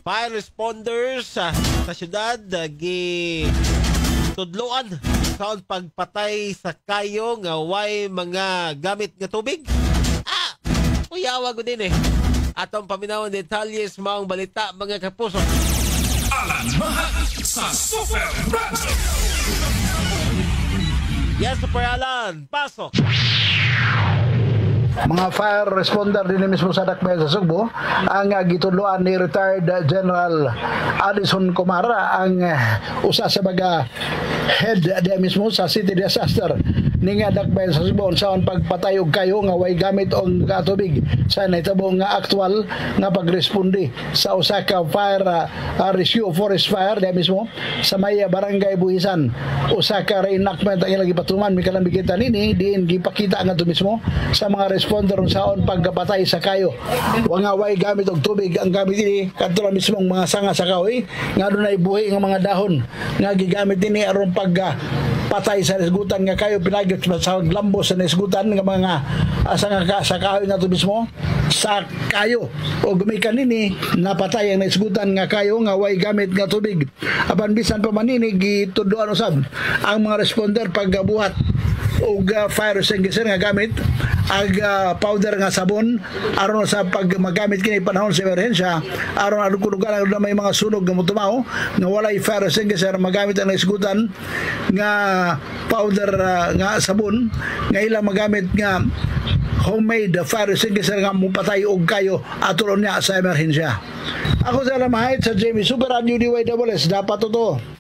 fire responders sa syudad gi tudloan sa pagpatay sa kayo nga way mga gamit nga tubig. Uyawa ko din Atong paminawon detalyes maong balita mga kapuso. Alan Mahal sa Super Radio. Yes, Super Alan, pasok. Mga fire responder din mismo sa Dakbayan sa Sugbo ang gitudloan ni retired General Addison Comara ang usa sa mga head di mismo sa City Disaster ning Dakbayan sa Sugbo unsaon pagpatay og kayo nga way gamit og tubig sa nahitabo nga aktual nga pagresponde sa usa ka fire rescue forest fire di mismo sa may barangay Buhisan. Usa ka reenactment ang ilang gipatuman mikalambigitan nini diin gipakita nga mismo sa mga responder unsaon pagpatay sa kayo nga way gamit og tubig ang gamit ini kadto mismong mga sanga sa kahoy nga dunay buhi nga mga dahon nga gigamit ini aron patay sa isgutan nga kayo pinagit sa lambos sa isgutan nga mga sanga sa kahoy nga to mismo sa kayo o gumikan nini napatay ang isgutan nga kayo nga way gamit nga tubig apan bisan pa manini gituduan usab ang mga responder pagbuhat og fire extinguisher nga gamit ag powder nga sabon aron sa pag magamit kini panahon sa emerhensya aron lugar na may mga sunog nga motumaw nga walay fire extinguisher magamit ang isgutan nga powder nga sabon nga ilang magamit nga homemade fire extinguisher nga mupatay og kayo atulon niya sa emerhensya. Ako sa Lamahit sa Jamie Super Radio DYWS dapat totoo.